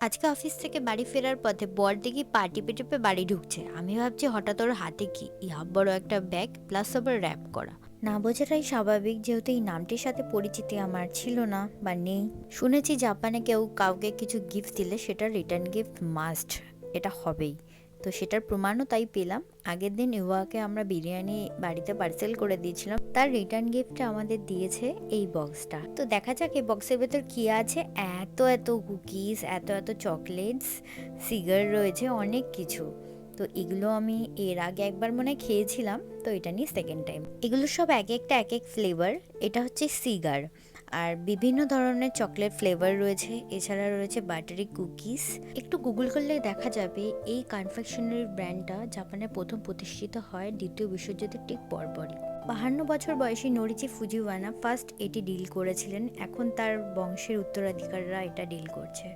আজকে অফিস থেকে বাড়ি ফেরার পথে বর দেখি পা টিপে টিপে বাড়ি ঢুকছে। আমি ভাবছি হঠাৎ ওর হাতে কি ইয়া বড় একটা ব্যাগ প্লাস আবার র্যাপ করা। না বোঝাটাই স্বাভাবিক, যেহেতু এই নামটির সাথে পরিচিতি আমার ছিল না বা নেই। শুনেছি জাপানে কেউ কাউকে কিছু গিফট দিলে সেটা রিটার্ন গিফট মাস্ট, এটা হবেই। তো সেটার প্রমাণও তাই পেলাম। আগের দিন ইউয়াকে আমরা বিরিয়ানি বাড়িতে পার্সেল করে দিয়েছিলাম, তার রিটার্ন গিফটে আমাদের দিয়েছে এই বক্সটা। তো দেখা যাক এই বক্সের ভেতর কি আছে। এত এত কুকিজ, এত এত চকলেটস, সিগার রয়েছে, অনেক কিছু। তো এগুলো আমি এর আগে একবার মনে হয় খেয়েছিলাম, তো এটা নিয়ে সেকেন্ড টাইম। এগুলো সব এক একটা এক এক ফ্লেভার। এটা হচ্ছে সিগার, আর বিভিন্ন ধরনের চকলেট ফ্লেভার রয়েছে। এছাড়া রয়েছে বাটারি কুকিজ। একটু গুগল করলে দেখা যাবে এই কনফেকশনারি ব্র্যান্ডটা জাপানে প্রথম প্রতিষ্ঠিত হয় দ্বিতীয় বিশ্বযুদ্ধের ঠিক পরপরই। 52 বছর বয়সী নরিচি ফুজিওয়ানা ফার্স্ট এটি ডিল করেছিলেন, এখন তার বংশের উত্তরাধিকারীরা এটা ডিল করছে।